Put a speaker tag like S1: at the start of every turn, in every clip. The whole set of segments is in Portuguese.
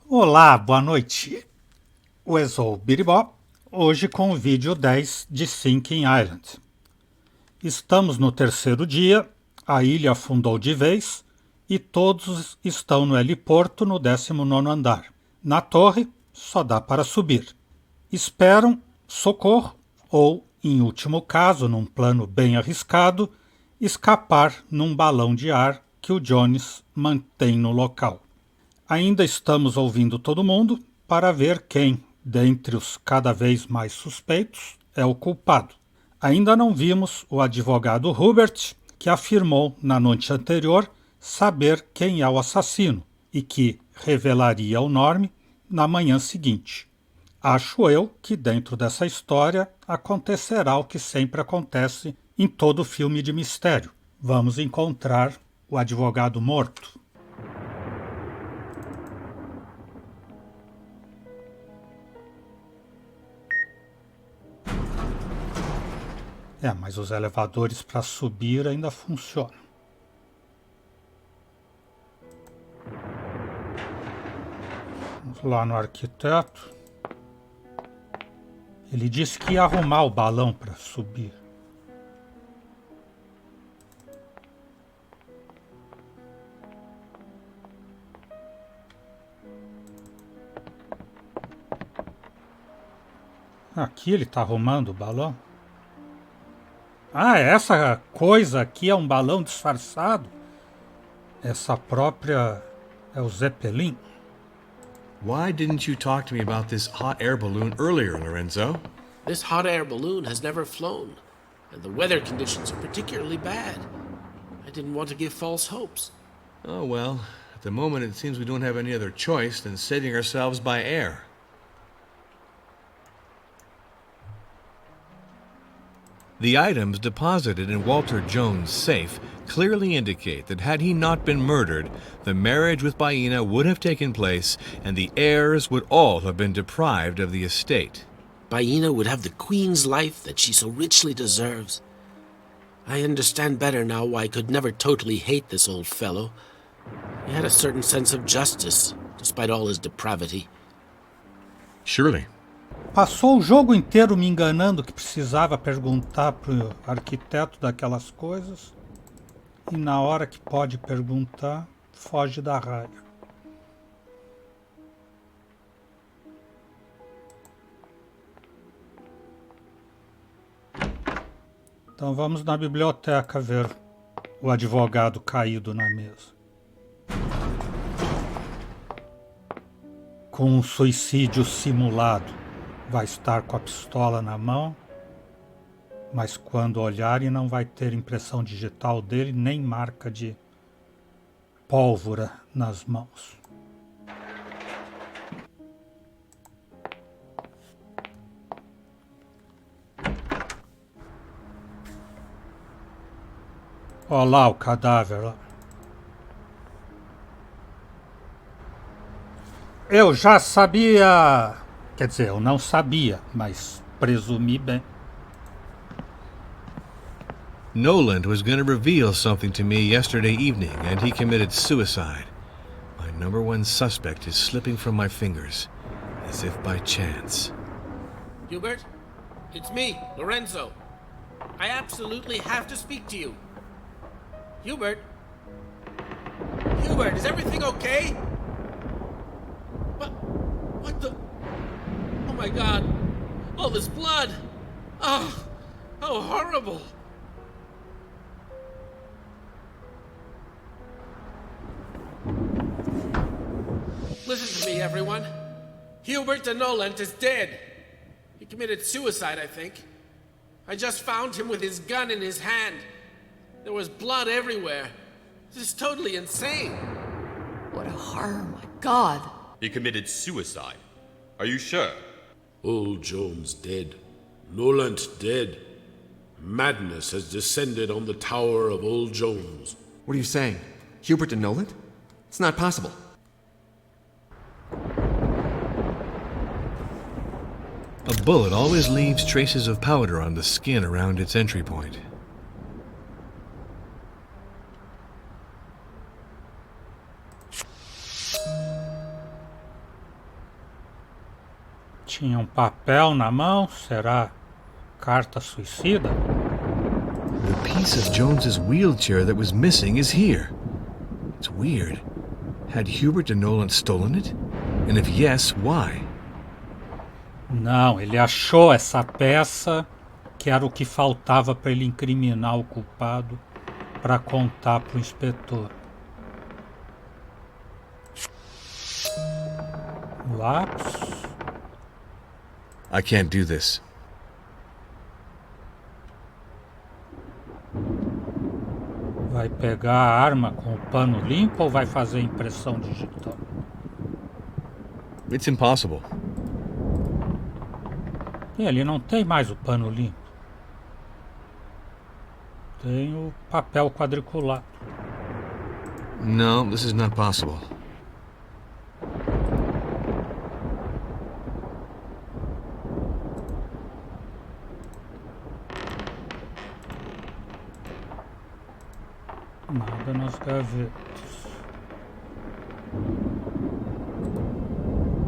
S1: Olá, boa noite. Eu sou o Biribó, hoje com o vídeo 10 de Sinking Island. Estamos no terceiro dia, a ilha afundou de vez e todos estão no heliporto no 19º andar. Na torre, só dá para subir. Esperam socorro ou, em último caso, num plano bem arriscado, escapar num balão de ar que o Jones mantém no local. Ainda estamos ouvindo todo mundo para ver quem, dentre os cada vez mais suspeitos, é o culpado. Ainda não vimos o advogado Hubert, que afirmou na noite anterior saber quem é o assassino e que revelaria o nome na manhã seguinte. Acho eu que dentro dessa história acontecerá o que sempre acontece em todo filme de mistério. Vamos encontrar o advogado morto. Mas os elevadores para subir ainda funcionam. Vamos lá no arquiteto. Ele disse que ia arrumar o balão para subir. Aqui ele está arrumando o balão. Essa coisa aqui é um balão disfarçado? Essa própria é o Zeppelin?
S2: Why didn't you talk to me about this hot air balloon earlier, Lorenzo?
S3: This hot air balloon has never flown, and the weather conditions are particularly bad. I didn't want to give false hopes.
S2: Oh, well, at the moment it seems we don't have any other choice than saving ourselves by air. The items deposited in Walter Jones' safe clearly indicate that had he not been murdered, the marriage with Baina would have taken place and the heirs would all have been deprived of the estate.
S3: Baina would have the queen's life that she so richly deserves. I understand better now why I could never totally hate this old fellow. He had a certain sense of justice, despite all his depravity.
S2: Surely.
S1: Passou o jogo inteiro me enganando que precisava perguntar pro arquiteto daquelas coisas e na hora que pode perguntar, foge da raia. Então vamos na biblioteca ver o advogado caído na mesa. Com um suicídio simulado. Vai estar com a pistola na mão, mas quando olharem não vai ter impressão digital dele, nem marca de pólvora nas mãos. Olha lá o cadáver lá. Eu já sabia... Quer dizer, eu não sabia, mas presumi bem.
S2: Noland was going to reveal something to me yesterday evening, and he committed suicide. My number one suspect is slipping from my fingers, as if by chance.
S3: Hubert, it's me, Lorenzo. I absolutely have to speak to you. Hubert? Hubert, is everything okay? What the... Oh my God! All this blood! Oh, how horrible! Listen to me, everyone. Hubert de Noland is dead. He committed suicide, I think. I just found him with his gun in his hand. There was blood everywhere. This is totally insane.
S4: What a horror, my God.
S5: He committed suicide. Are you sure?
S6: Old Jones dead. Noland dead. Madness has descended on the tower of Old Jones.
S7: What are you saying? Hubert de Noland? It's not possible.
S2: A bullet always leaves traces of powder on the skin around its entry point.
S1: Tinha um papel na mão, será carta suicida?
S2: The piece of Jones's wheelchair that was missing is here. It's weird. Had Hubert de Noland stolen it? And if yes, why?
S1: Não, ele achou essa peça que era o que faltava para ele incriminar o culpado para contar para o inspetor. Lápis.
S2: I can't do this.
S1: Vai pegar a arma com o pano limpo ou vai fazer impressão digital?
S2: It's impossible.
S1: E ele não tem mais o pano limpo. Tem o papel quadriculado.
S2: No, this is not possible.
S1: Nada nas gavetas.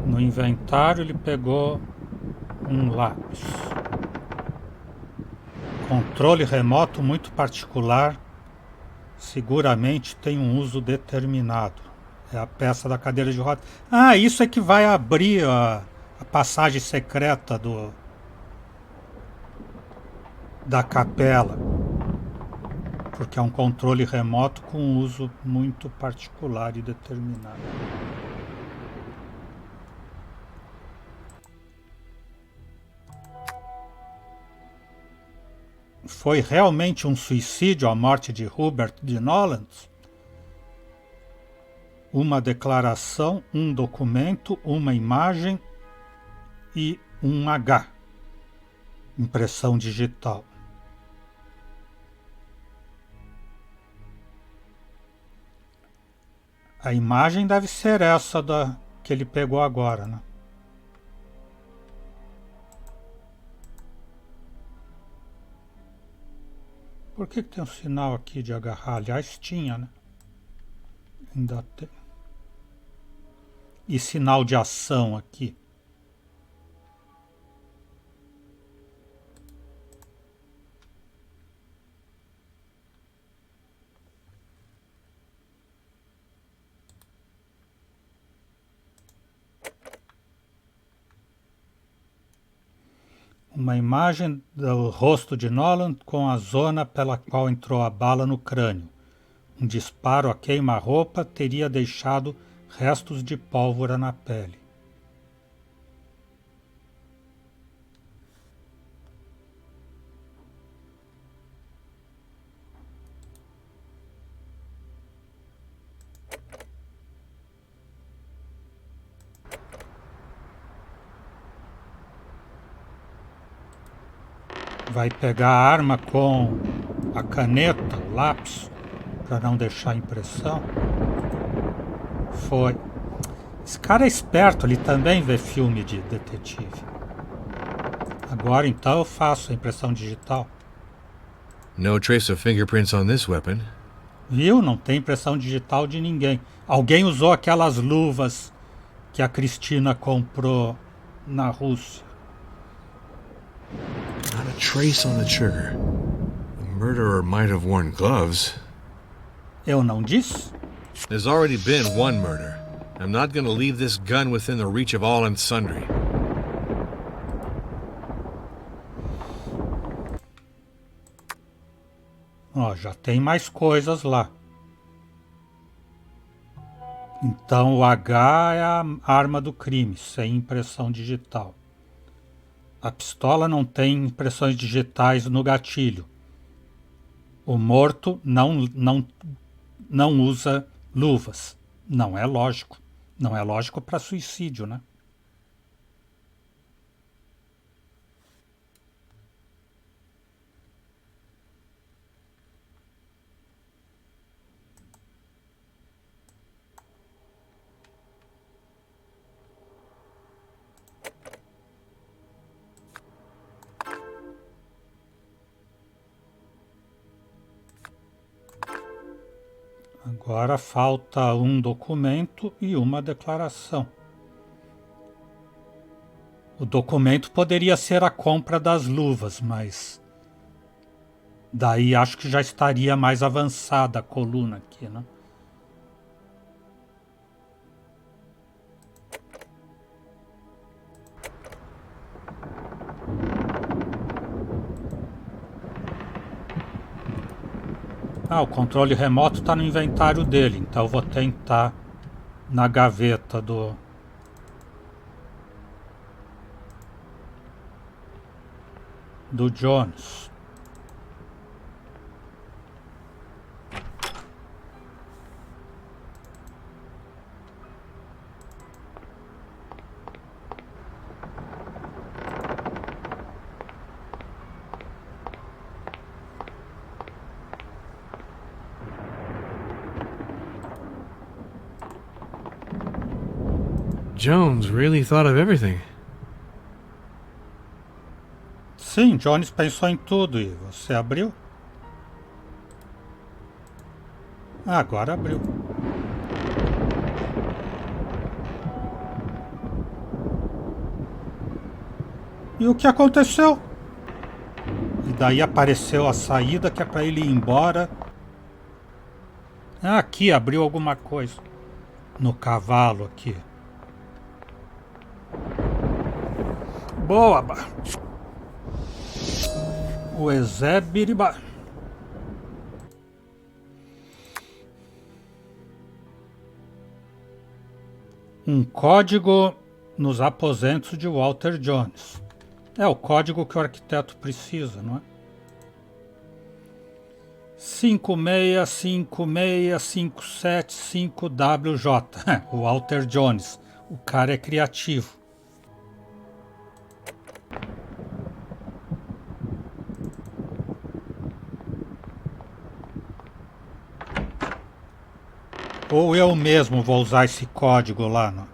S1: No inventário ele pegou um lápis. Controle remoto muito particular. Seguramente tem um uso determinado. É a peça da cadeira de rodas. Ah, isso é que vai abrir a passagem secreta da capela. Porque é um controle remoto com uso muito particular e determinado. Foi realmente um suicídio a morte de Hubert de Noland? Uma declaração, um documento, uma imagem e um H. Impressão digital. A imagem deve ser essa que ele pegou agora, né? Por que tem um sinal aqui de agarrar? Aliás, tinha, né? Ainda tem. E sinal de ação aqui. Uma imagem do rosto de Noland com a zona pela qual entrou a bala no crânio. Um disparo a queima-roupa teria deixado restos de pólvora na pele. Vai pegar a arma com a caneta, o lápis, para não deixar impressão. Foi. Esse cara é esperto, ele também vê filme de detetive. Agora então eu faço a impressão digital.
S2: No trace of fingerprints on this weapon.
S1: Viu? Não tem impressão digital de ninguém. Alguém usou aquelas luvas que a Cristina comprou na Rússia.
S2: Not a trace on the trigger. The murderer might have worn gloves.
S1: Eu não disse?
S2: There's already been one murder. I'm not going to leave this gun within the reach of all and sundry.
S1: Ó, já tem mais coisas lá. Então o H é a arma do crime, sem impressão digital. A pistola não tem impressões digitais no gatilho. O morto não usa luvas. Não é lógico. Não é lógico para suicídio, né? Agora falta um documento e uma declaração. O documento poderia ser a compra das luvas, mas daí acho que já estaria mais avançada a coluna aqui, né? Ah, o controle remoto está no inventário dele, então eu vou tentar na gaveta do Jones.
S2: Jones really thought of everything.
S1: Sim, Jones pensou em tudo. E você abriu? Ah, agora abriu. E o que aconteceu? E daí apareceu a saída que é para ele ir embora. Ah, aqui abriu alguma coisa. No cavalo aqui. Boa! O Ezebiriba. Um código nos aposentos de Walter Jones. É o código que o arquiteto precisa, não é? 5656575WJ. O Walter Jones. O cara é criativo. Ou eu mesmo vou usar esse código lá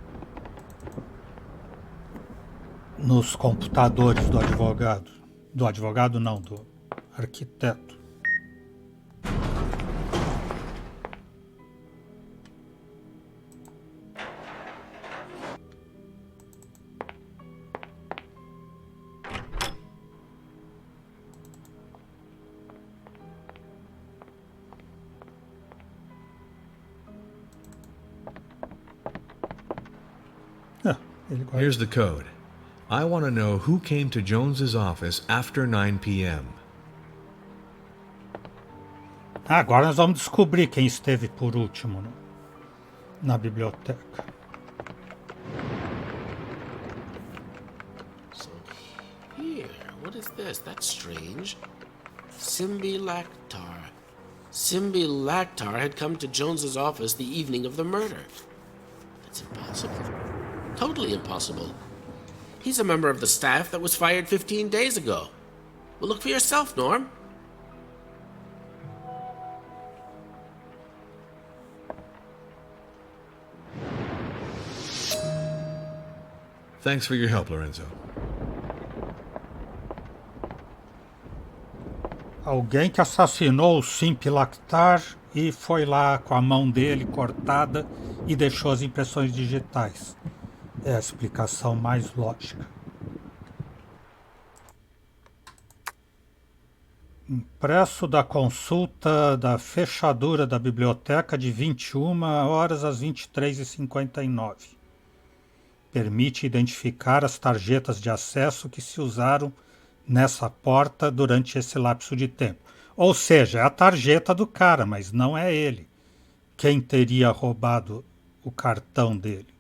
S1: nos computadores do advogado. Do advogado não, do arquiteto.
S2: Here's the code. I want to know who came to Jones's office after 9 p.m.
S1: Agora nós vamos descobrir quem esteve por último, né? Na biblioteca.
S3: So, here, what is this? That's strange. Simbi Lactar. Simbi Lactar had come to Jones's office the evening of the murder. That's impossible. Totally impossible. He's a member of the staff that was fired 15 days ago. Well, look for yourself, Norm.
S2: Thanks for your help, Lorenzo.
S1: Alguém que assassinou o Simp Lactar e foi lá com a mão dele cortada e deixou as impressões digitais. É a explicação mais lógica. Impresso da consulta da fechadura da biblioteca de 21 horas às 23h59. Permite identificar as tarjetas de acesso que se usaram nessa porta durante esse lapso de tempo. Ou seja, é a tarjeta do cara, mas não é ele. Quem teria roubado o cartão dele?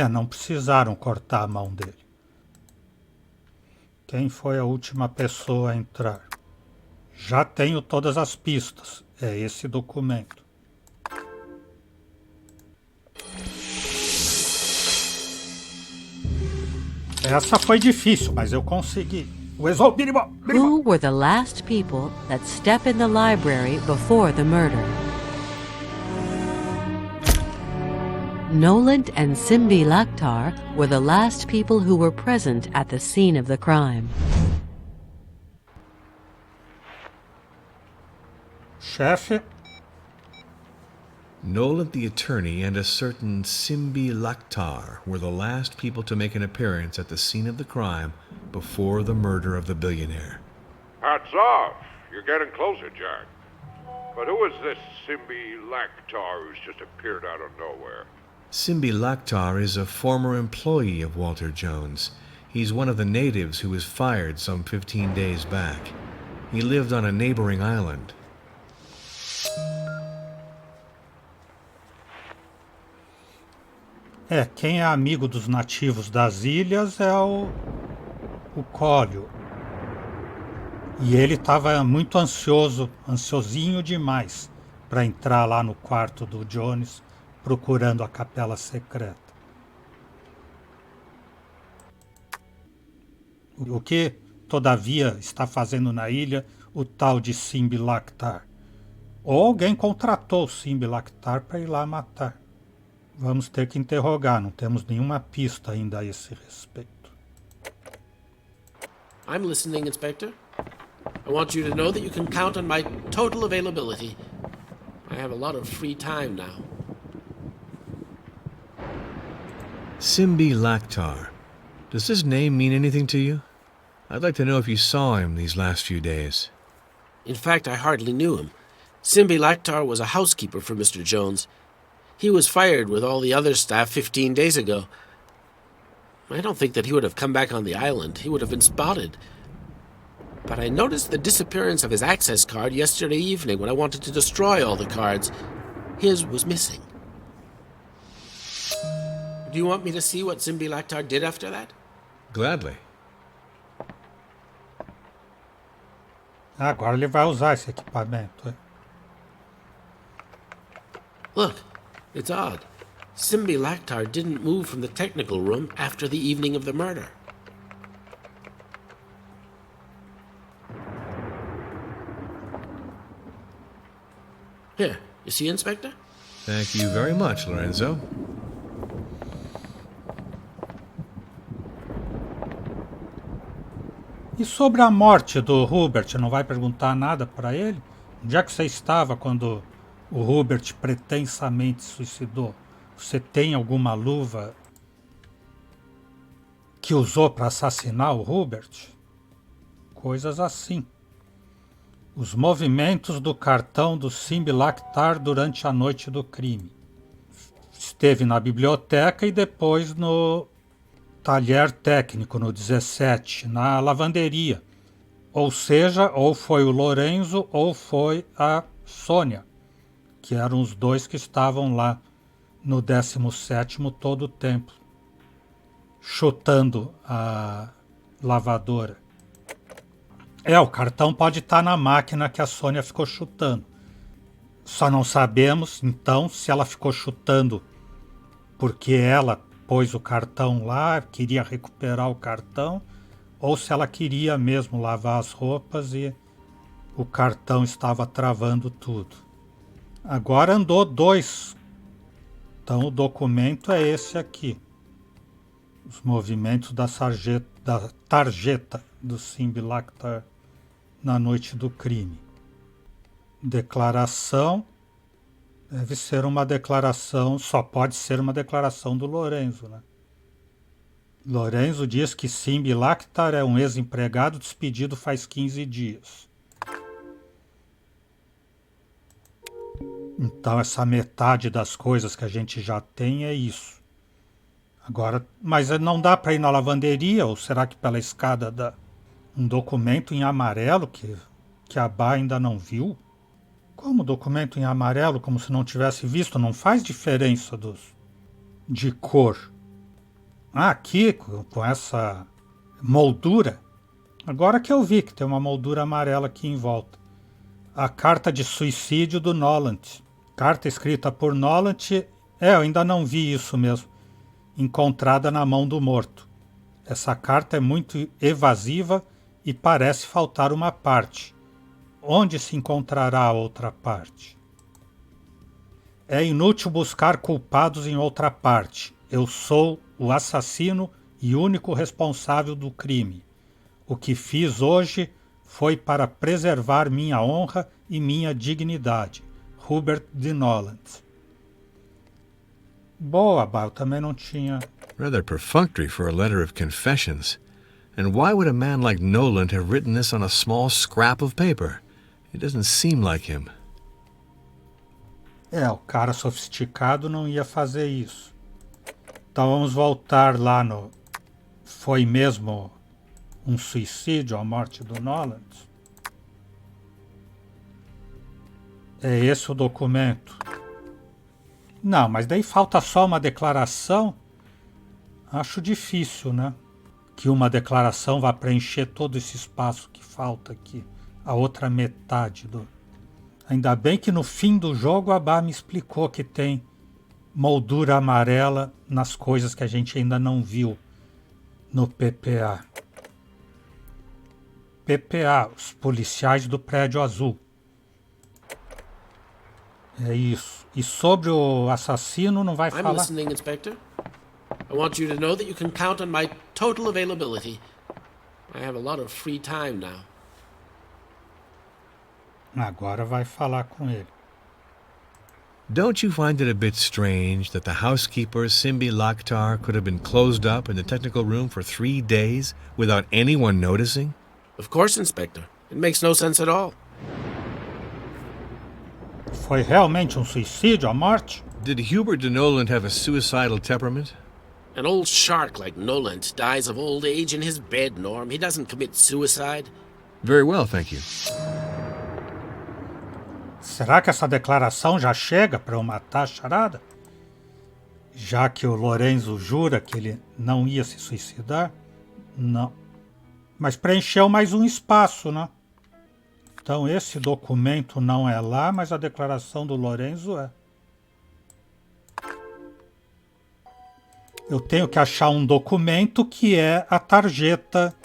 S1: Não precisaram cortar a mão dele. Quem foi a última pessoa a entrar? Já tenho todas as pistas. É esse documento. Essa foi difícil, mas eu consegui.
S8: Who were the last people that step in the library before the murder? Noland and Simbi Lactar were the last people who were present at the scene of the crime.
S1: Chefe.
S2: Nolan the attorney and a certain Simbi Laktar were the last people to make an appearance at the scene of the crime before the murder of the billionaire.
S9: Hats off. You're getting closer, Jack. But who is this Simbi Laktar who's just appeared out of nowhere?
S2: Simbi Laktar is a former employee of Walter Jones. He's one of the natives who was fired some 15 days back. He lived on a neighboring island.
S1: Quem é amigo dos nativos das ilhas é o Cólio. E ele estava muito ansiosinho demais para entrar lá no quarto do Jones procurando a capela secreta. O que, todavia, está fazendo na ilha o tal de Simbi Laktar? Ou alguém contratou o Simbi Laktar para ir lá matar. Vamos ter que interrogar, não temos nenhuma pista ainda a esse respeito.
S3: I'm listening, Inspector. I want you to know that you can count on my total availability. I have a lot of free time now.
S2: Simbi Laktar. Does this name mean anything to you? I'd like to know if you saw him these last few days.
S3: In fact, I hardly knew him. Simbi Laktar was a housekeeper for Mr. Jones. He was fired with all the other staff 15 days ago. I don't think that he would have come back on the island. He would have been spotted. But I noticed the disappearance of his access card yesterday evening when I wanted to destroy all the cards. His was missing. Do you want me to see what Simbi Laktar did after that?
S2: Gladly.
S1: Agora ele vai usar esse equipamento.
S3: Look, it's odd. Simbi Laktar didn't move from the technical room after the evening of the murder. Here, you see, Inspector?
S2: Thank you very much, Lorenzo.
S1: E sobre a morte do Hubert, não vai perguntar nada para ele? Onde é que você estava quando o Hubert pretensamente suicidou? Você tem alguma luva que usou para assassinar o Hubert? Coisas assim. Os movimentos do cartão do Simbi Laktar durante a noite do crime. Esteve na biblioteca e depois no talher técnico, no 17, na lavanderia. Ou seja, ou foi o Lorenzo ou foi a Sônia, que eram os dois que estavam lá no 17º todo o tempo, chutando a lavadora. O cartão pode estar na máquina que a Sônia ficou chutando. Só não sabemos, então, se ela ficou chutando porque ela pôs o cartão lá, queria recuperar o cartão, ou se ela queria mesmo lavar as roupas e o cartão estava travando tudo. Agora andou 2. Então o documento é esse aqui. Os movimentos da tarjeta do Simbi Laktar na noite do crime. Declaração. Deve ser uma declaração, só pode ser uma declaração do Lorenzo, né? Lorenzo diz que Simbi Laktar é um ex-empregado despedido faz 15 dias. Então essa metade das coisas que a gente já tem é isso. Agora, mas não dá para ir na lavanderia, ou será que pela escada dá? Um documento em amarelo que a Bá ainda não viu? Como documento em amarelo, como se não tivesse visto? Não faz diferença de cor. Aqui, com essa moldura. Agora que eu vi que tem uma moldura amarela aqui em volta. A carta de suicídio do Nolant. Carta escrita por Nolant. Eu ainda não vi isso mesmo. Encontrada na mão do morto. Essa carta é muito evasiva e parece faltar uma parte. Onde se encontrará a outra parte? É inútil buscar culpados em outra parte. Eu sou o assassino e único responsável do crime. O que fiz hoje foi para preservar minha honra e minha dignidade. Hubert de Noland. Boa, Bah, eu também não tinha.
S2: Rather perfunctory for a letter of confessions. And why would a man like Nolan have written this on a small scrap of paper? It doesn't seem like him.
S1: O cara sofisticado não ia fazer isso. Então vamos voltar lá no... Foi mesmo um suicídio, a morte do Nolan? É esse o documento? Não, mas daí falta só uma declaração. Acho difícil, né? Que uma declaração vá preencher todo esse espaço que falta aqui. A outra metade do... Ainda bem que no fim do jogo a Bah me explicou que tem moldura amarela nas coisas que a gente ainda não viu no PPA. PPA, os policiais do prédio azul. É isso. E sobre o assassino não vai
S3: I'm
S1: falar?
S3: listening, Inspector. I want you to know that you can count on my total availability. I have a lot of free time now.
S1: Agora vai falar com ele.
S2: Don't you find it a bit strange that the housekeeper, Simbi Laktar, could have been closed up in the technical room for 3 days without anyone noticing?
S3: Of course, Inspector. It makes no sense at all.
S1: Foi realmente um suicídio, a morte?
S2: Did Hubert de Noland have a suicidal temperament?
S3: An old shark like Noland dies of old age in his bed, Norm. He doesn't commit suicide.
S2: Very well, thank you.
S1: Será que essa declaração já chega para eu matar a charada? Já que o Lorenzo jura que ele não ia se suicidar? Não. Mas preencheu mais um espaço, né? Então esse documento não é lá, mas a declaração do Lorenzo é. Eu tenho que achar um documento que é a tarjeta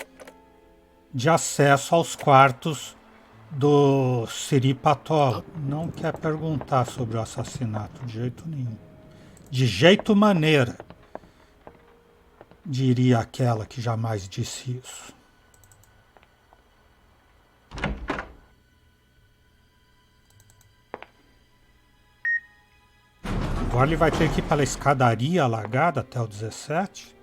S1: de acesso aos quartos do Siri Patola. Não quer perguntar sobre o assassinato de jeito nenhum. De jeito maneira, diria aquela que jamais disse isso. Agora ele vai ter que ir pela escadaria alagada até o 17.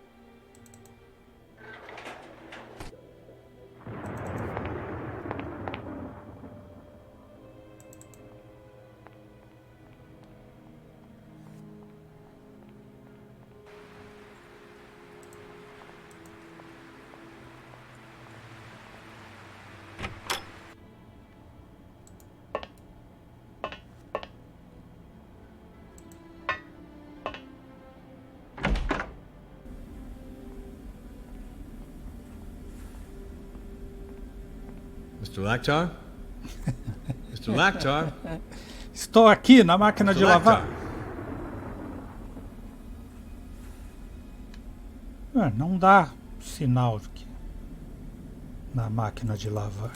S2: Mr. Laktar? Mr. Laktar?
S1: Estou aqui na máquina de lavar. Não dá sinal de que na máquina de lavar.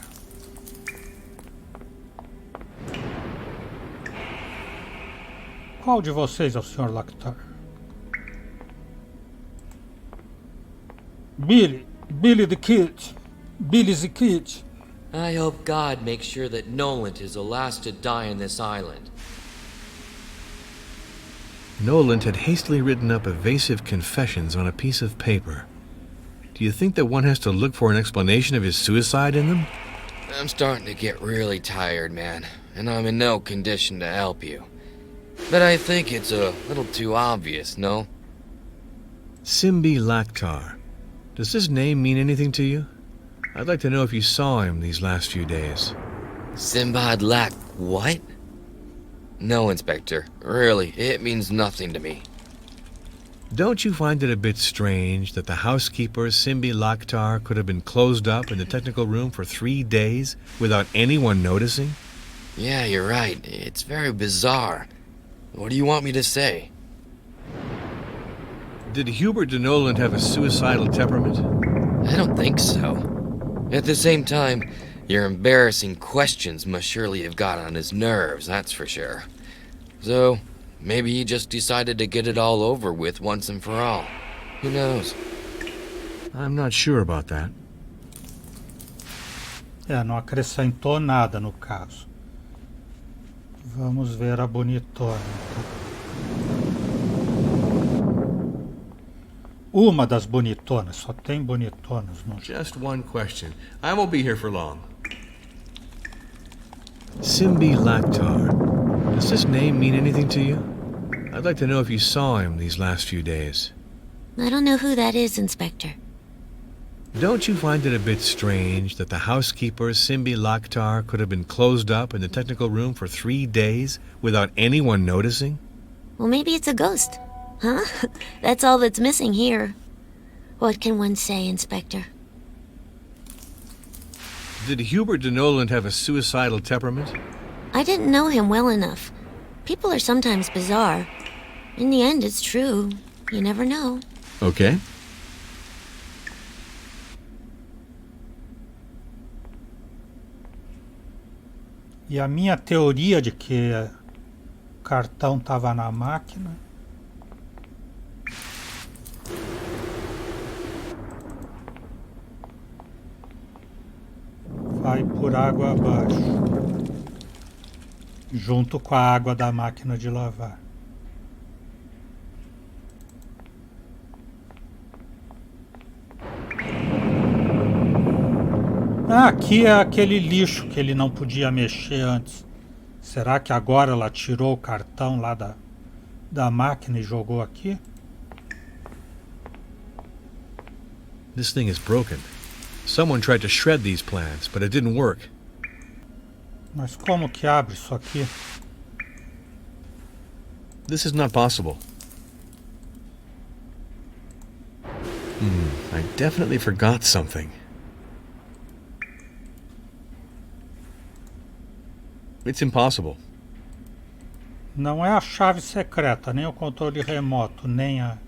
S1: Qual de vocês é o Sr. Laktar? Billy the Kid. Billy the Kid.
S10: I hope God makes sure that Noland is the last to die on this island.
S2: Noland had hastily written up evasive confessions on a piece of paper. Do you think that one has to look for an explanation of his suicide in them?
S10: I'm starting to get really tired, man, and I'm in no condition to help you. But I think it's a little too obvious, no?
S2: Simbi Laktar. Does this name mean anything to you? I'd like to know if you saw him these last few days.
S10: Simbad Lak what? No, Inspector. Really, it means nothing to me.
S2: Don't you find it a bit strange that the housekeeper, Simbi Laktar, could have been closed up in the technical room for 3 days without anyone noticing?
S10: Yeah, you're right. It's very bizarre. What do you want me to say?
S2: Did Hubert de Noland have a suicidal temperament?
S10: I don't think so. At the same time, your embarrassing questions must surely have got on his nerves, that's for sure. So, maybe he just decided to get it all over with once and for all. Who knows?
S2: I'm not sure about that.
S1: Não acrescentou nada no caso. Vamos ver a bonitona. Uma das bonitonas, só tem bonitonas no jogo.
S2: Just one question. I won't be here for long. Simbi Laktar. Does this name mean anything to you? I'd like to know if you saw him these last few days.
S11: I don't know who that is, Inspector.
S2: Don't you find it a bit strange that the housekeeper, Simbi Laktar, could have been closed up in the technical room for 3 days without anyone noticing?
S11: Well, maybe it's a ghost. Huh? That's all that's missing here. What can one say, Inspector?
S2: Did Hubert de Noland have a suicidal temperament?
S11: I didn't know him well enough. People are sometimes bizarre. In the end, it's true. You never know.
S2: Okay.
S1: E a minha teoria de que o cartão estava na máquina... vai por água abaixo, junto com a água da máquina de lavar. Ah, aqui é aquele lixo que ele não podia mexer antes. Será que agora ela tirou o cartão lá da máquina e jogou aqui?
S2: This thing is broken. Someone tried to shred these plans, but it didn't work.
S1: Mas como que abre isso aqui?
S2: This is not possible. I definitely forgot something. It's impossible.
S1: Não é a chave secreta, nem o controle remoto, nem a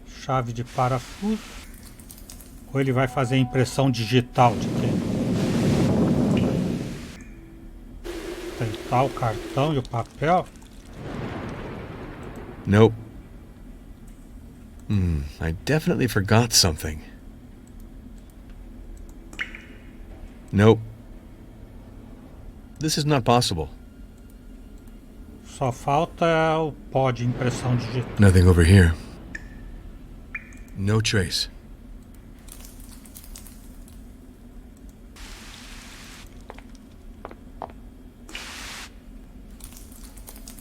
S1: chave de parafuso. Ou ele vai fazer impressão digital de quem? Tentar o cartão e o papel?
S2: Nope. I definitely forgot something. Nope. This is not possible.
S1: Só falta o pó de impressão digital.
S2: Nothing over here. No trace.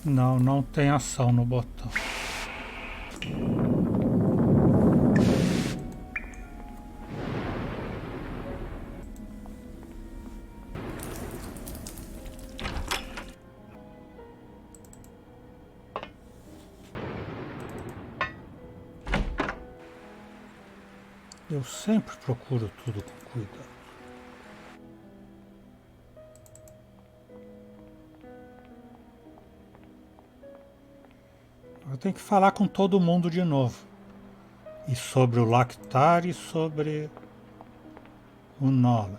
S1: Não, não tem ação no botão. Eu sempre procuro tudo com cuidado. Eu tenho que falar com todo mundo de novo. E sobre o Laktar e sobre o Noland.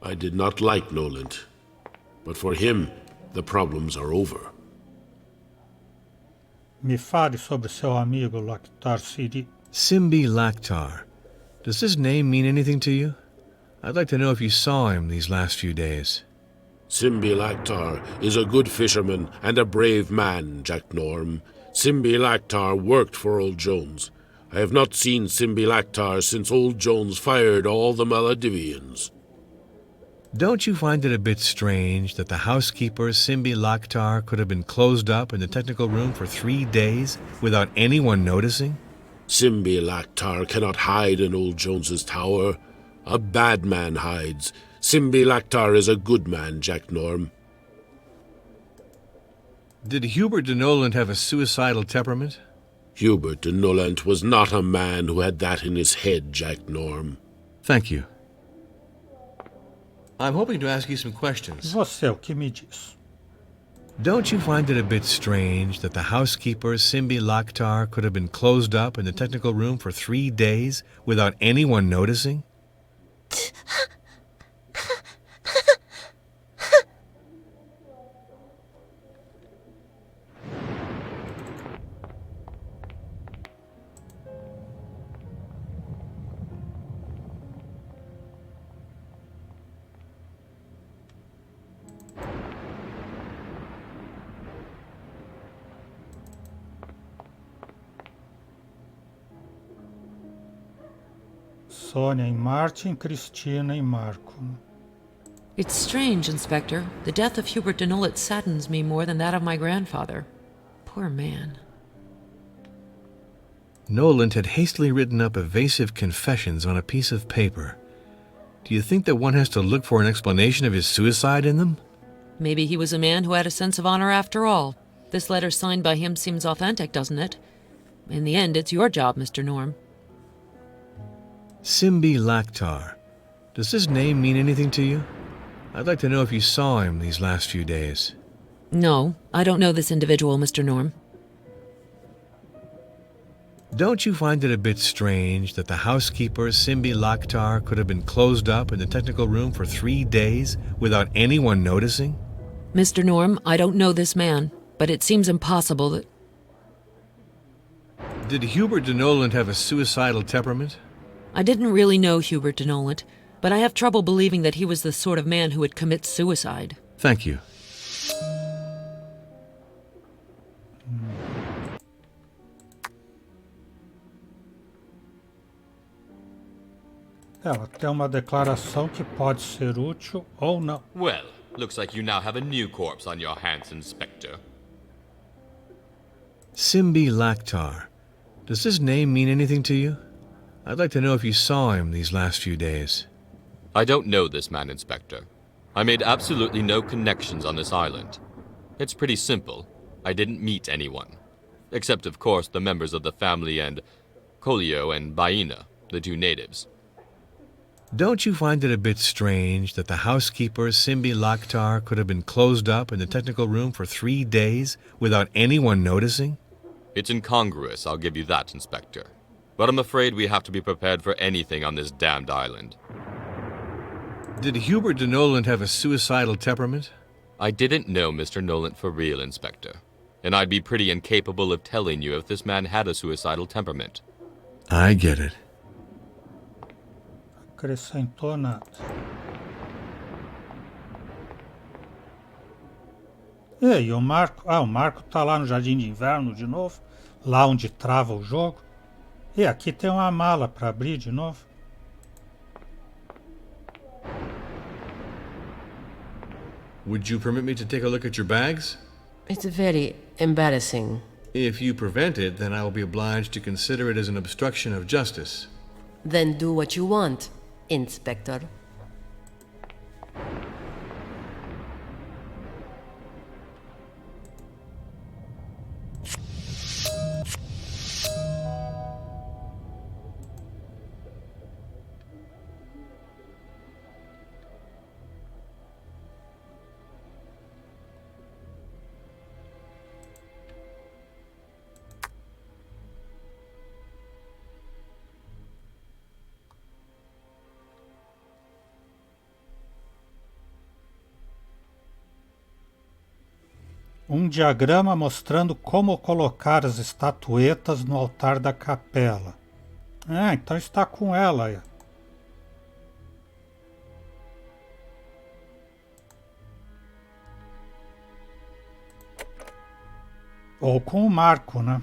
S6: I did not like Noland, but for him, the problems are over.
S1: Me fale sobre seu amigo Laktar Siri.
S2: Simbi Laktar. Does this name mean anything to you? I'd like to know if you saw him these last few days.
S6: Simbi Laktar is a good fisherman and a brave man, Jack Norm. Simbi Laktar worked for Old Jones. I have not seen Simbi Laktar since Old Jones fired all the Maledivians.
S2: Don't you find it a bit strange that the housekeeper, Simbi Laktar, could have been closed up in the technical room for 3 days without anyone noticing?
S6: Simbi Laktar cannot hide in Old Jones's tower. A bad man hides. Simbi Laktar is a good man, Jack Norm.
S2: Did Hubert de Noland have a suicidal temperament?
S6: Hubert de Noland was not a man who had that in his head, Jack Norm.
S2: Thank you. I'm hoping to ask you some questions.
S1: Você, o que me diz?
S2: Don't you find it a bit strange that the housekeeper, Simbi Laktar, could have been closed up in the technical room for 3 days without anyone noticing?
S1: Sônia e Martin, Cristina e Marco.
S4: It's strange, Inspector. The death of Hubert de Nolet saddens me more than that of my grandfather. Poor man.
S2: Noland had hastily written up evasive confessions on a piece of paper. Do you think that one has to look for an explanation of his suicide in them?
S4: Maybe he was a man who had a sense of honor after all. This letter signed by him seems authentic, doesn't it? In the end, it's your job, Mr. Norm.
S2: Simbi Laktar. Does this name mean anything to you? I'd like to know if you saw him these last few days.
S4: No, I don't know this individual, Mr. Norm.
S2: Don't you find it a bit strange that the housekeeper, Simbi Laktar, could have been closed up in the technical room for 3 days without anyone noticing?
S4: Mr. Norm, I don't know this man, but it seems impossible that...
S2: Did Hubert de Noland have a suicidal temperament?
S4: I didn't really know Hubert de Noland, but I have trouble believing that he was the sort of man who would commit suicide.
S2: Thank you.
S1: Ela tem uma declaração que pode ser útil ou não.
S5: Well, looks like you now have a new corpse on your hands, Inspector.
S2: Simbi Laktar. Does this name mean anything to you? I'd like to know if you saw him these last few days.
S5: I don't know this man, Inspector. I made absolutely no connections on this island. It's pretty simple. I didn't meet anyone. Except, of course, the members of the family and Colio and Baina, the 2 natives.
S2: Don't you find it a bit strange that the housekeeper, Simbi Laktar, could have been closed up in the technical room for 3 days without anyone noticing?
S5: It's incongruous, I'll give you that, Inspector. But I'm afraid we have to be prepared for anything on this damned island.
S2: Did Hubert de Noland have a suicidal temperament?
S5: I didn't know Mr. Noland for real, Inspector. And I'd be pretty incapable of telling you if this man had a suicidal temperament.
S2: I get it.
S1: Acrescentou nada. E aí, o Marco? Ah, o Marco tá lá no Jardim de Inverno de novo, lá onde trava o jogo. E aqui tem uma mala para abrir de novo.
S2: Would you permit me to take a look at your bags?
S12: It's very embarrassing.
S2: If you prevent it, then I will be obliged to consider it as an obstruction of justice.
S12: Then do what you want, Inspector.
S1: Um diagrama mostrando como colocar as estatuetas no altar da capela. Ah, então está com ela aí. Ou com o Marco, né?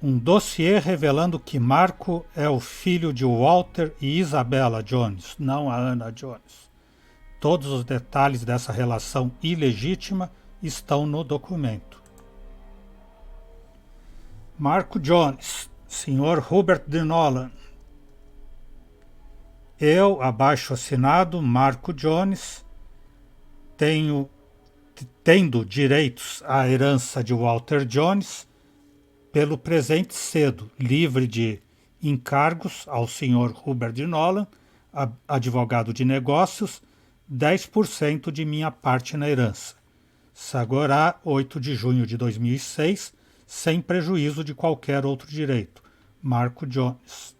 S1: Um dossiê revelando que Marco é o filho de Walter e Isabella Jones, não a Anna Jones. Todos os detalhes dessa relação ilegítima estão no documento. Marco Jones, Sr. Hubert de Noland. Eu, abaixo assinado, Marco Jones, tendo direitos à herança de Walter Jones, pelo presente cedo, livre de encargos ao Sr. Hubert de Noland, advogado de negócios, 10% de minha parte na herança. Sagorá, 8 de junho de 2006, sem prejuízo de qualquer outro direito. Marco Jones.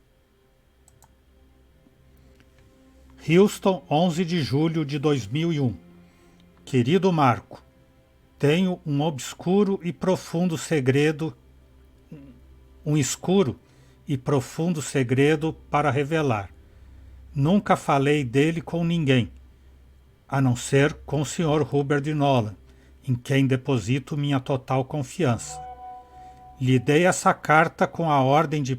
S1: Houston, 11 de julho de 2001. Querido Marco, tenho um escuro e profundo segredo para revelar. Nunca falei dele com ninguém, a não ser com o Sr. Hubert de Noland, em quem deposito minha total confiança. Lhe dei essa carta com a ordem de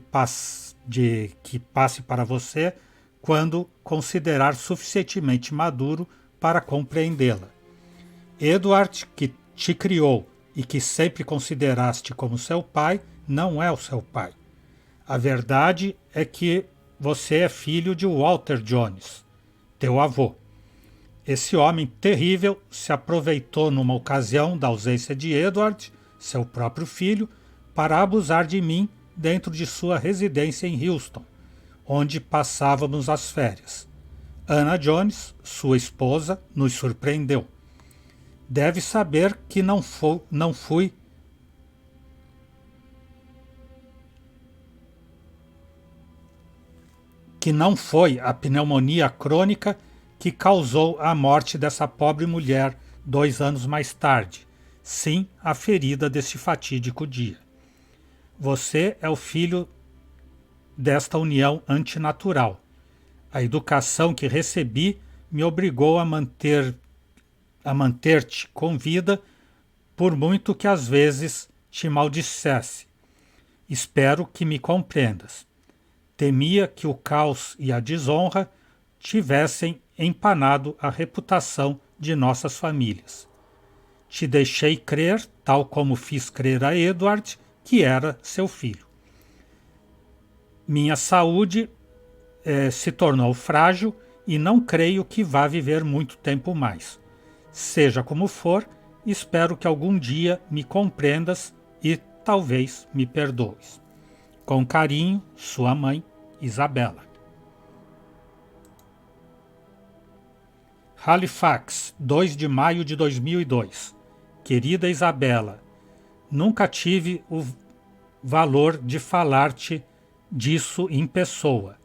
S1: de que passe para você quando considerar suficientemente maduro para compreendê-la. Edward, que te criou e que sempre consideraste como seu pai, não é o seu pai. A verdade é que você é filho de Walter Jones, teu avô. Esse homem terrível se aproveitou numa ocasião da ausência de Edward, seu próprio filho, para abusar de mim dentro de sua residência em Houston, onde passávamos as férias. Anna Jones, sua esposa, nos surpreendeu. Deve saber que não fui que não foi a pneumonia crônica que causou a morte dessa pobre mulher 2 anos mais tarde, sim a ferida desse fatídico dia. Você é o filho desta união antinatural. A educação que recebi me obrigou a manter-te com vida, por muito que às vezes te maldissesse. Espero que me compreendas. Temia que o caos e a desonra tivessem empanado a reputação de nossas famílias. Te deixei crer, tal como fiz crer a Edward, que era seu filho. Minha saúde se tornou frágil e não creio que vá viver muito tempo mais. Seja como for, espero que algum dia me compreendas e talvez me perdoes. Com carinho, sua mãe, Isabela. Halifax, 2 de maio de 2002. Querida Isabela, nunca tive o valor de falar-te disso em pessoa.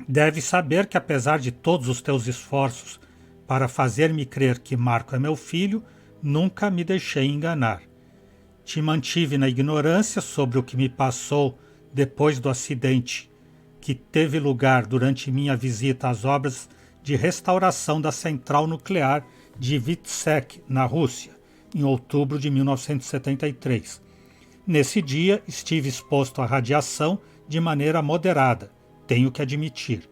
S1: Deves saber que, apesar de todos os teus esforços para fazer-me crer que Marco é meu filho, nunca me deixei enganar. Te mantive na ignorância sobre o que me passou depois do acidente que teve lugar durante minha visita às obras de restauração da central nuclear de Vitsek, na Rússia, em outubro de 1973. Nesse dia, estive exposto à radiação de maneira moderada, tenho que admitir.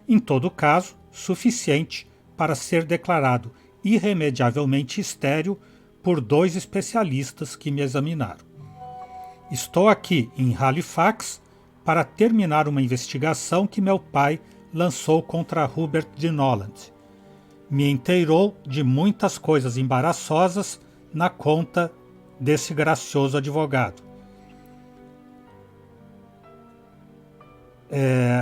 S1: Em todo caso, suficiente para ser declarado irremediavelmente estéril por 2 especialistas que me examinaram. Estou aqui em Halifax para terminar uma investigação que meu pai lançou contra Hubert de Noland. Me inteirou de muitas coisas embaraçosas na conta desse gracioso advogado.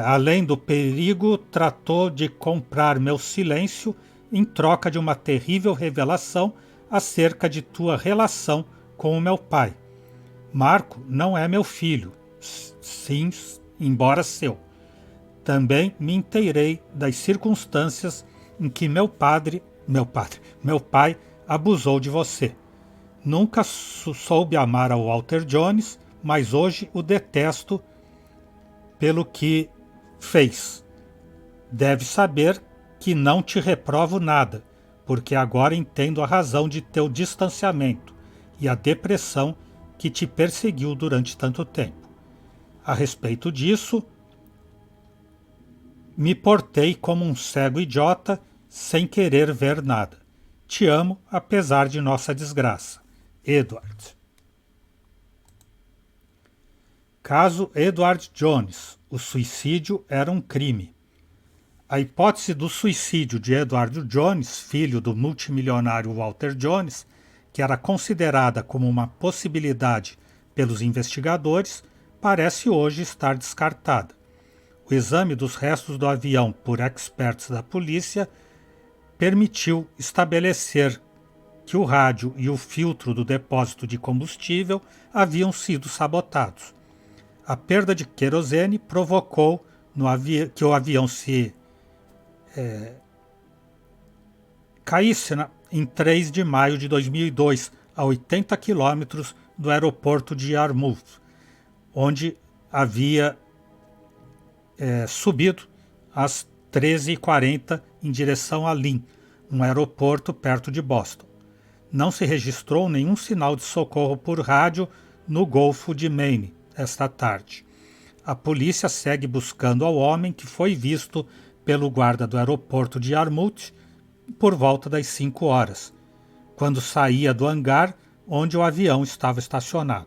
S1: Além do perigo, tratou de comprar meu silêncio em troca de uma terrível revelação acerca de tua relação com o meu pai. Marco não é meu filho, sim, embora seu. Também me inteirei das circunstâncias em que meu pai abusou de você. Nunca soube amar ao Walter Jones, mas hoje o detesto pelo que fez. Deve saber que não te reprovo nada, porque agora entendo a razão de teu distanciamento e a depressão que te perseguiu durante tanto tempo. A respeito disso, me portei como um cego idiota, sem querer ver nada. Te amo, apesar de nossa desgraça. Edward. Caso Edward Jones. O suicídio era um crime. A hipótese do suicídio de Edward Jones, filho do multimilionário Walter Jones, que era considerada como uma possibilidade pelos investigadores, parece hoje estar descartada. O exame dos restos do avião por experts da polícia permitiu estabelecer que o rádio e o filtro do depósito de combustível haviam sido sabotados. A perda de querosene provocou que o avião se caísse em 3 de maio de 2002, a 80 quilômetros do aeroporto de Yarmouth, onde havia subido às 13h40 em direção a Lynn, um aeroporto perto de Boston. Não se registrou nenhum sinal de socorro por rádio no Golfo de Maine esta tarde. A polícia segue buscando ao homem que foi visto pelo guarda do aeroporto de Yarmouth por volta das 5 horas, quando saía do hangar onde o avião estava estacionado.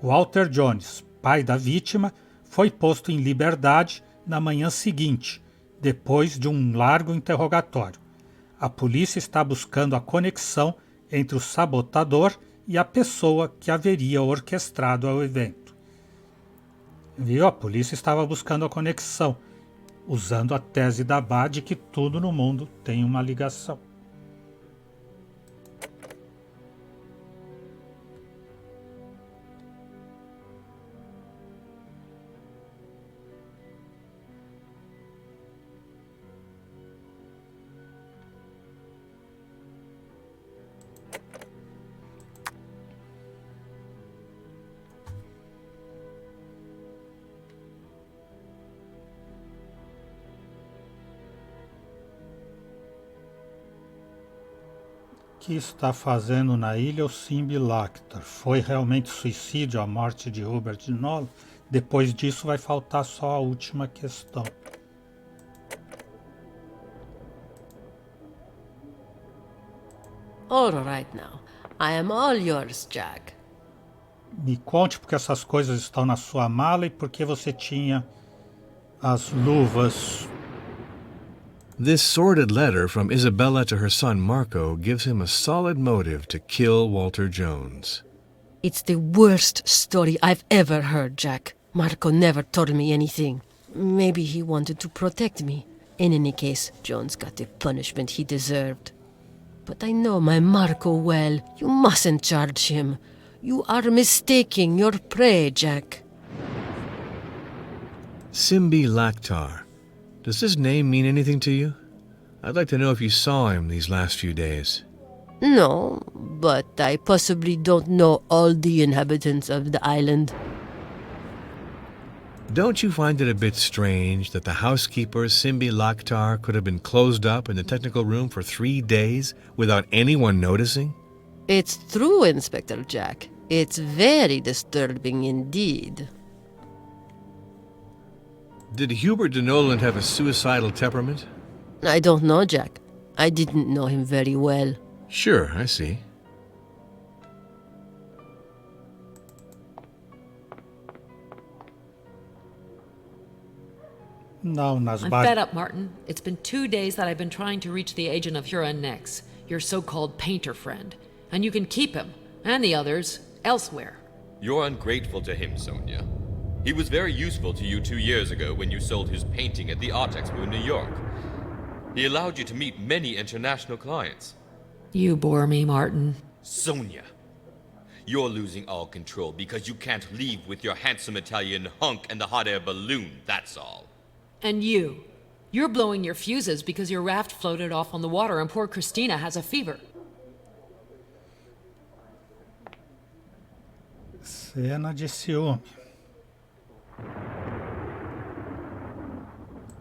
S1: Walter Jones, pai da vítima, foi posto em liberdade na manhã seguinte, depois de um largo interrogatório. A polícia está buscando a conexão entre o sabotador e a pessoa que haveria orquestrado o evento. Viu? A polícia estava buscando a conexão, usando a tese da Bá de que tudo no mundo tem uma ligação. O que está fazendo na ilha o Simbi Lactar? Foi realmente suicídio a morte de Hubert Nolan? Depois disso vai faltar só a última questão.
S12: All right now. I am all yours, Jack.
S1: Me conte porque essas coisas estão na sua mala e porque você tinha as luvas.
S2: This sordid letter from Isabella to her son Marco gives him a solid motive to kill Walter Jones.
S12: It's the worst story I've ever heard, Jack. Marco never told me anything. Maybe he wanted to protect me. In any case, Jones got the punishment he deserved. But I know my Marco well. You mustn't charge him. You are mistaking your prey, Jack.
S2: Simbi Lactar. Does this name mean anything to you? I'd like to know if you saw him these last few days.
S12: No, but I possibly don't know all the inhabitants of the island.
S2: Don't you find it a bit strange that the housekeeper, Simbi Lactar, could have been closed up in the technical room for 3 days without anyone noticing?
S12: It's true, Inspector Jack. It's very disturbing indeed.
S2: Did Hubert de Noland have a suicidal temperament?
S12: I don't know, Jack. I didn't know him very well.
S2: Sure, I see.
S1: I'm
S4: fed up, Martin. It's been 2 days that I've been trying to reach the agent of Huron Nex, your so-called painter friend. And you can keep him, and the others, elsewhere.
S5: You're ungrateful to him, Sonia. He was very useful to you 2 years ago when you sold his painting at the Art Expo in New York. He allowed you to meet many international clients.
S4: You bore me, Martin.
S5: Sonia, you're losing all control because you can't leave with your handsome Italian hunk and the hot air balloon, that's all.
S4: And you're blowing your fuses because your raft floated off on the water and poor Christina has a fever.
S1: Cena de ciúme.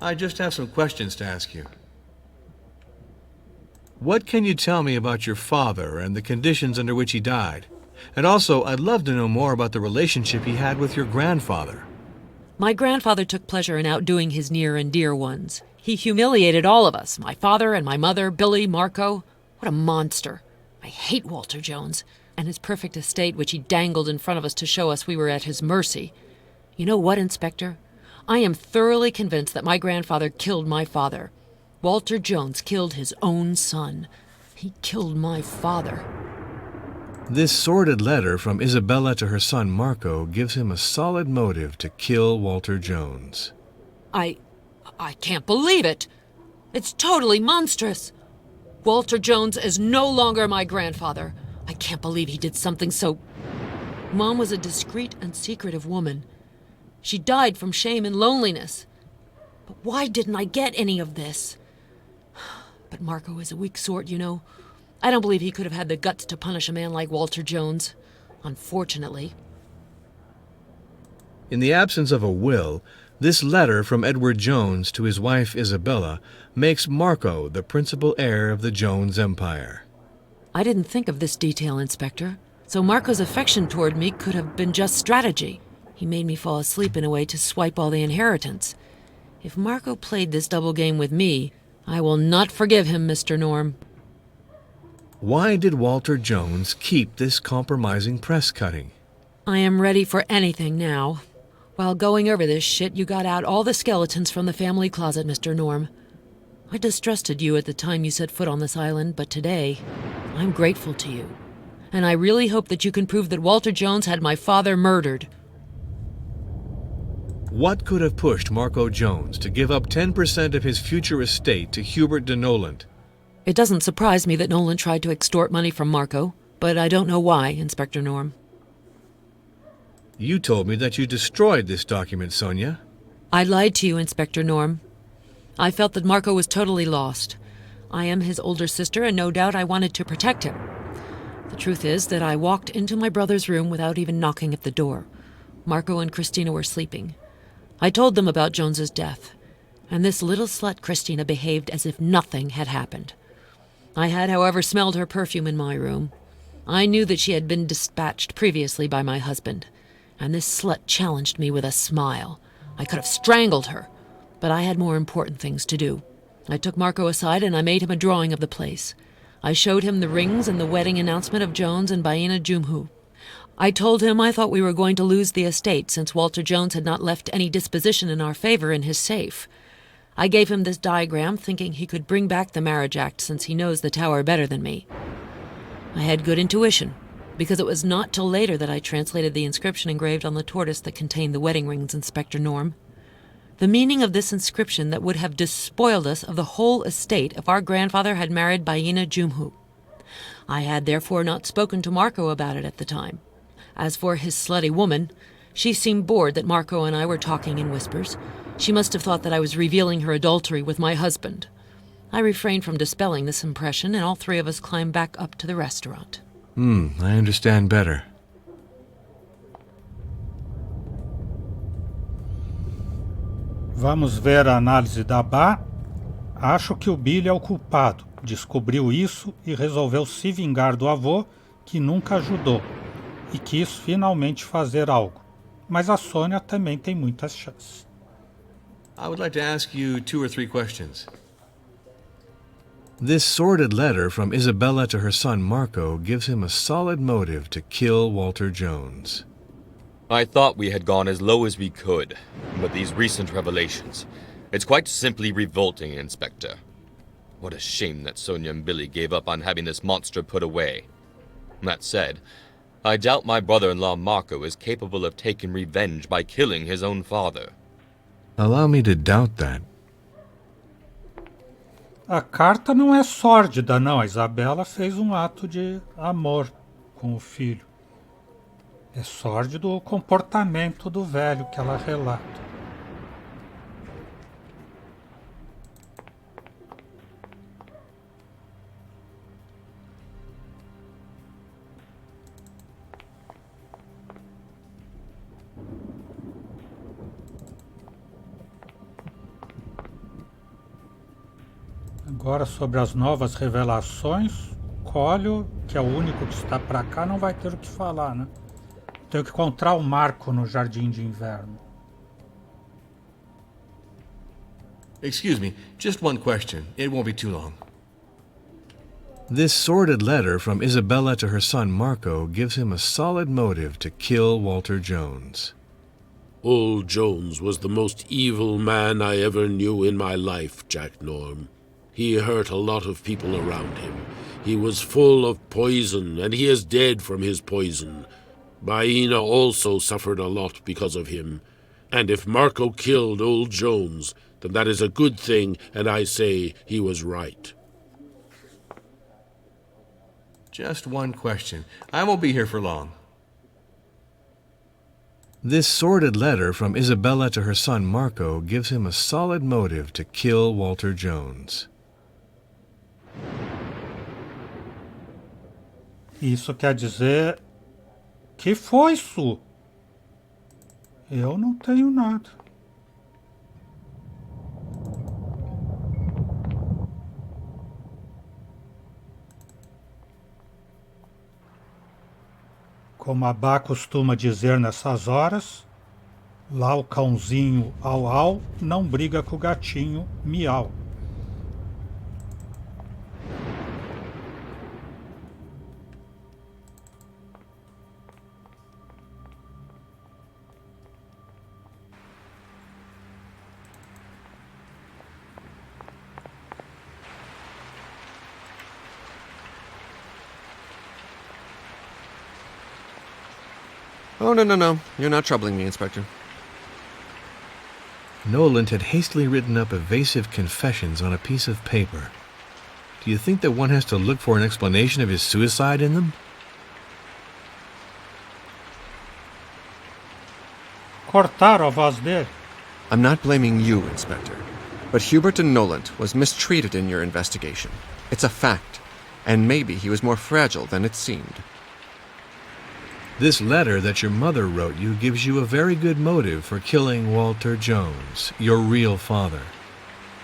S2: I just have some questions to ask you. What can you tell me about your father and the conditions under which he died? And also, I'd love to know more about the relationship he had with your grandfather.
S4: My grandfather took pleasure in outdoing his near and dear ones. He humiliated all of us, my father and my mother, Billy, Marco. What a monster. I hate Walter Jones and his perfect estate which he dangled in front of us to show us we were at his mercy. You know what, Inspector? I am thoroughly convinced that my grandfather killed my father. Walter Jones killed his own son. He killed my father.
S2: This sordid letter from Isabella to her son Marco gives him a solid motive to kill Walter Jones.
S4: I can't believe it. It's totally monstrous. Walter Jones is no longer my grandfather. I can't believe he did something so... Mom was a discreet and secretive woman. She died from shame and loneliness. But why didn't I get any of this? But Marco is a weak sort, you know. I don't believe he could have had the guts to punish a man like Walter Jones. Unfortunately.
S2: In the absence of a will, this letter from Edward Jones to his wife Isabella makes Marco the principal heir of the Jones empire.
S4: I didn't think of this detail, Inspector. So Marco's affection toward me could have been just strategy. He made me fall asleep in a way to swipe all the inheritance. If Marco played this double game with me, I will not forgive him, Mr. Norm.
S2: Why did Walter Jones keep this compromising press cutting?
S4: I am ready for anything now. While going over this shit, you got out all the skeletons from the family closet, Mr. Norm. I distrusted you at the time you set foot on this island, but today, I'm grateful to you. And I really hope that you can prove that Walter Jones had my father murdered.
S2: What could have pushed Marco Jones to give up 10% of his future estate to Hubert de Noland?
S4: It doesn't surprise me that Nolan tried to extort money from Marco, but I don't know why, Inspector Norm.
S2: You told me that you destroyed this document, Sonia.
S4: I lied to you, Inspector Norm. I felt that Marco was totally lost. I am his older sister, and no doubt I wanted to protect him. The truth is that I walked into my brother's room without even knocking at the door. Marco and Christina were sleeping. I told them about Jones's death, and this little slut Christina behaved as if nothing had happened. I had, however, smelled her perfume in my room. I knew that she had been dispatched previously by my husband, and this slut challenged me with a smile. I could have strangled her, but I had more important things to do. I took Marco aside and I made him a drawing of the place. I showed him the rings and the wedding announcement of Jones and Baina Jumhu. I told him I thought we were going to lose the estate since Walter Jones had not left any disposition in our favor in his safe. I gave him this diagram, thinking he could bring back the marriage act since he knows the tower better than me. I had good intuition, because it was not till later that I translated the inscription engraved on the tortoise that contained the wedding rings, Inspector Norm. The meaning of this inscription that would have despoiled us of the whole estate if our grandfather had married Baina Jumhu. I had therefore not spoken to Marco about it at the time. As for his slutty woman, she seemed bored that Marco and I were talking in whispers. She must have thought that I was revealing her adultery with my husband. I refrained from dispelling this impression, and all three of us climbed back up to the restaurant.
S2: I understand better.
S1: Vamos ver a análise da Bá. Acho que o Billy é o culpado. Descobriu isso e resolveu se vingar do avô, que nunca ajudou, e quis finalmente fazer algo. Mas a Sônia também tem muitas chances.
S2: I would like to ask you 2 or 3 questions. This sordid letter from Isabella to her son Marco gives him a solid motive to kill Walter Jones.
S5: I thought we had gone as low as we could, but these recent revelations, it's quite simply revolting, Inspector. What a shame that Sonia and Billy gave up on having this monster put away. That said, I doubt my brother-in-law Marco is capable of taking revenge by killing his own father.
S2: Allow me to doubt that.
S1: A carta não é sórdida, não. A Isabela fez um ato de amor com o filho. É sórdido o comportamento do velho que ela relata. Agora, sobre as novas revelações, Cólio, que é o único que está para cá, não vai ter o que falar, né? Tenho que encontrar o Marco no Jardim de Inverno.
S2: Excuse me, just one question. It won't be too long. This sordid letter from Isabella to her son Marco gives him a solid motive to kill Walter Jones.
S6: Old Jones was the most evil man I ever knew in my life, Jack Norm. He hurt a lot of people around him. He was full of poison, and he is dead from his poison. Baina also suffered a lot because of him. And if Marco killed old Jones, then that is a good thing, and I say he was right.
S2: Just one question. I won't be here for long. This sordid letter from Isabella to her son Marco gives him a solid motive to kill Walter Jones.
S1: Isso quer dizer... Que foi isso? Eu não tenho nada. Como a Bá costuma dizer nessas horas, Lá o cãozinho au au não briga com o gatinho miau.
S7: Oh, no. You're not troubling me, Inspector.
S2: Noland had hastily written up evasive confessions on a piece of paper. Do you think that one has to look for an explanation of his suicide in them?
S1: Cortaram a voz dele.
S7: I'm not blaming you, Inspector. But Hubert de Noland was mistreated in your investigation. It's a fact. And maybe he was more fragile than it seemed.
S2: This letter that your mother wrote you gives you a very good motive for killing Walter Jones, your real father.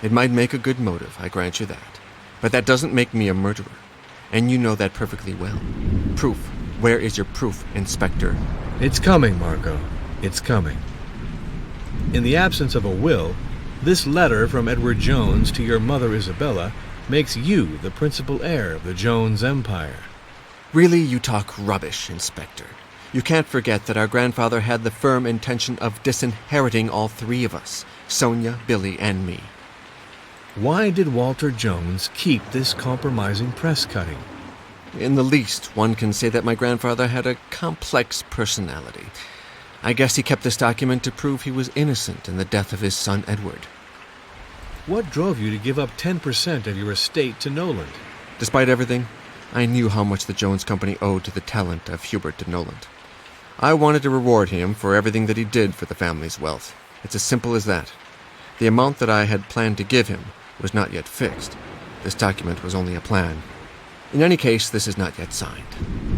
S7: It might make a good motive, I grant you that. But that doesn't make me a murderer. And you know that perfectly well. Proof. Where is your proof, Inspector?
S2: It's coming, Marco. It's coming. In the absence of a will, this letter from Edward Jones to your mother Isabella makes you the principal heir of the Jones Empire.
S7: Really, you talk rubbish, Inspector. You can't forget that our grandfather had the firm intention of disinheriting all three of us, Sonia, Billy, and me.
S2: Why did Walter Jones keep this compromising press cutting?
S7: In the least, one can say that my grandfather had a complex personality. I guess he kept this document to prove he was innocent in the death of his son Edward.
S2: What drove you to give up 10% of your estate to Noland?
S7: Despite everything, I knew how much the Jones Company owed to the talent of Hubert de Noland. I wanted to reward him for everything that he did for the family's wealth. It's as simple as that. The amount that I had planned to give him was not yet fixed. This document was only a plan. In any case, this is not yet signed.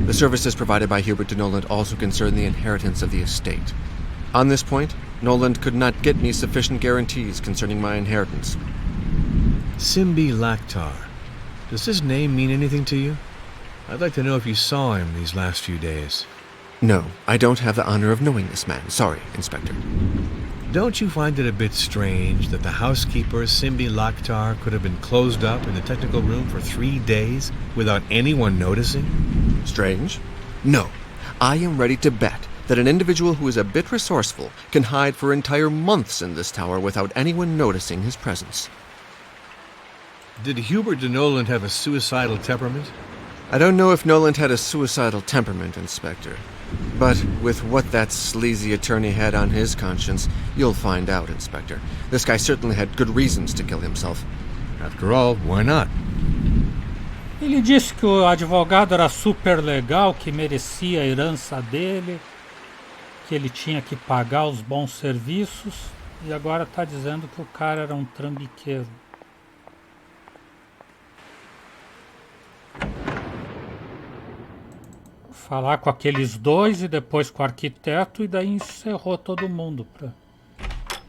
S7: The services provided by Hubert de Noland also concern the inheritance of the estate. On this point, Noland could not get me sufficient guarantees concerning my inheritance.
S2: Simbi Laktar. Does this name mean anything to you? I'd like to know if you saw him these last few days.
S7: No, I don't have the honor of knowing this man. Sorry, Inspector.
S2: Don't you find it a bit strange that the housekeeper, Simbi Laktar, could have been closed up in the technical room for 3 days without anyone noticing?
S7: Strange? No. I am ready to bet that an individual who is a bit resourceful can hide for entire months in this tower without anyone noticing his presence.
S2: Did Hubert de Noland have a suicidal temperament?
S7: I don't know if Noland had a suicidal temperament, Inspector. But with what that sleazy attorney had on his conscience, you'll find out, Inspector. This guy certainly had good reasons to kill himself.
S2: After all, why not?
S1: Ele disse que o advogado era super legal, que merecia a herança dele, que ele tinha que pagar os bons serviços, e agora está dizendo que o cara era um trambiqueiro. Falar com aqueles dois e depois com o arquiteto, e daí encerrou todo mundo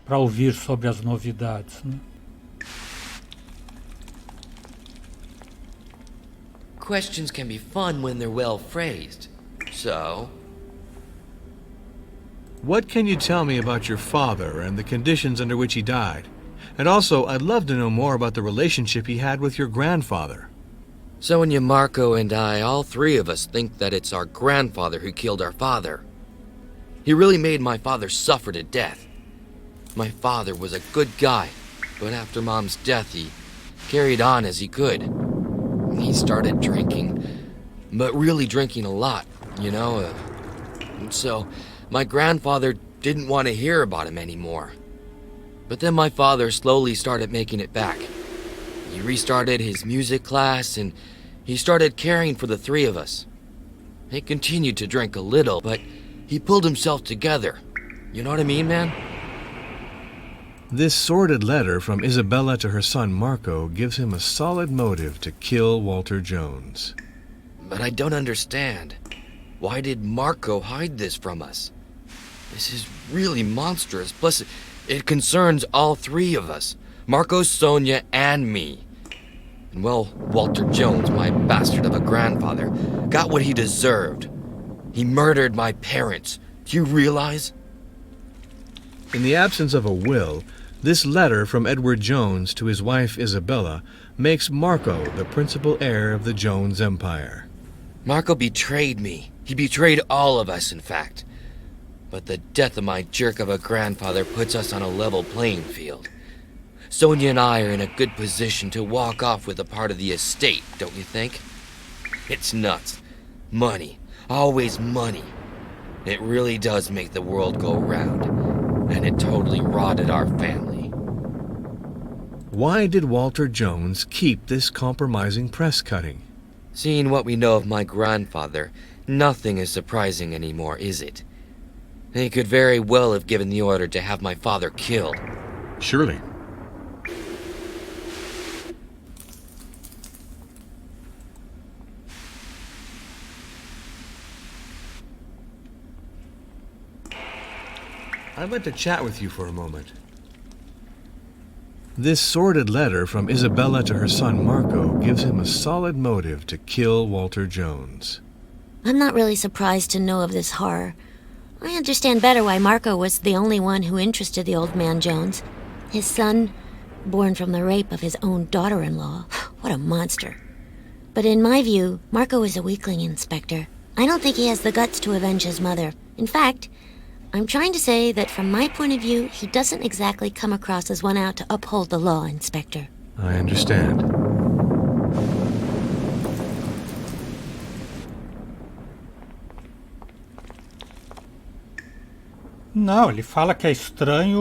S1: para ouvir sobre as novidades, né?
S10: Questions can be fun when they're well phrased. So?
S2: What can you tell me about your father and the conditions under which he died? And also, I'd love to know more about the relationship he had with your grandfather.
S10: Sonia, Marco, and I, all three of us, think that it's our grandfather who killed our father. He really made my father suffer to death. My father was a good guy, but after Mom's death, he carried on as he could. He started drinking, but really drinking a lot, you know. So my grandfather didn't want to hear about him anymore. But then my father slowly started making it back. He restarted his music class, and he started caring for the three of us. He continued to drink a little, but he pulled himself together. You know what I mean, man?
S2: This sordid letter from Isabella to her son Marco gives him a solid motive to kill Walter Jones.
S10: But I don't understand. Why did Marco hide this from us? This is really monstrous. Plus, it concerns all three of us. Marco, Sonia, and me. And well, Walter Jones, my bastard of a grandfather, got what he deserved. He murdered my parents. Do you realize?
S2: In the absence of a will, this letter from Edward Jones to his wife Isabella makes Marco the principal heir of the Jones empire.
S10: Marco betrayed me. He betrayed all of us, in fact. But the death of my jerk of a grandfather puts us on a level playing field. Sonia and I are in a good position to walk off with a part of the estate, don't you think? It's nuts. Money. Always money. It really does make the world go round. And it totally rotted our family.
S2: Why did Walter Jones keep this compromising press cutting?
S10: Seeing what we know of my grandfather, nothing is surprising anymore, is it? He could very well have given the order to have my father killed.
S2: Surely. I'd like to chat with you for a moment. This sordid letter from Isabella to her son Marco gives him a solid motive to kill Walter Jones.
S11: I'm not really surprised to know of this horror. I understand better why Marco was the only one who interested the old man Jones. His son, born from the rape of his own daughter-in-law. What a monster. But in my view, Marco is a weakling, Inspector. I don't think he has the guts to avenge his mother. In fact, I'm trying to say that from my point of view, he doesn't exactly come across as one out to uphold the law, Inspector.
S2: I understand.
S1: Não, ele fala que é estranho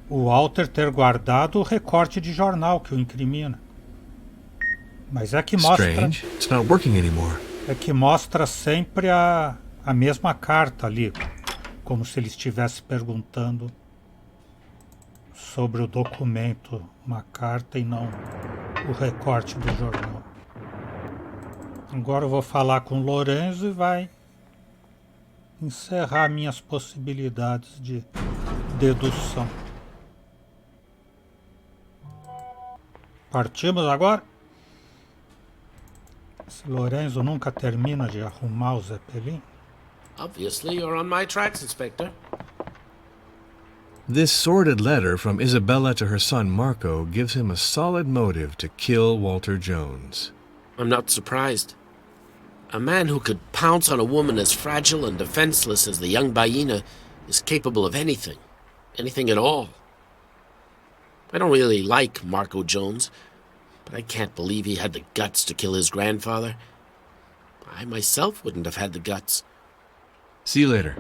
S1: o Walter ter guardado o recorte de jornal que o incrimina. Mas é que mostra...
S2: Strange. It's not working anymore.
S1: É que mostra sempre a mesma carta ali, como se ele estivesse perguntando sobre o documento, uma carta e não o recorte do jornal. Agora eu vou falar com o Lorenzo e vai encerrar minhas possibilidades de dedução. Partimos agora? Esse Lorenzo nunca termina de arrumar o Zeppelin.
S3: Obviously, you're on my tracks, Inspector.
S2: This sordid letter from Isabella to her son Marco gives him a solid motive to kill Walter Jones.
S3: I'm not surprised. A man who could pounce on a woman as fragile and defenseless as the young Baina is capable of anything. Anything at all. I don't really like Marco Jones, but I can't believe he had the guts to kill his grandfather. I myself wouldn't have had the guts.
S2: See you later.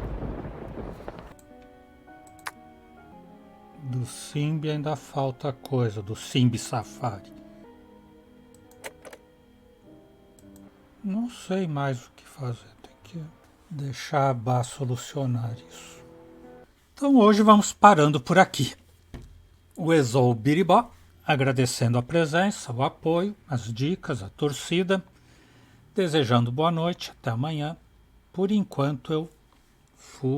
S1: Do Simbi ainda falta coisa, do Simbi Safari. Não sei mais o que fazer, tem que deixar a Bá solucionar isso. Então hoje vamos parando por aqui. O Exou Biribó, agradecendo a presença, o apoio, as dicas, a torcida, desejando boa noite, até amanhã. Por enquanto eu fui.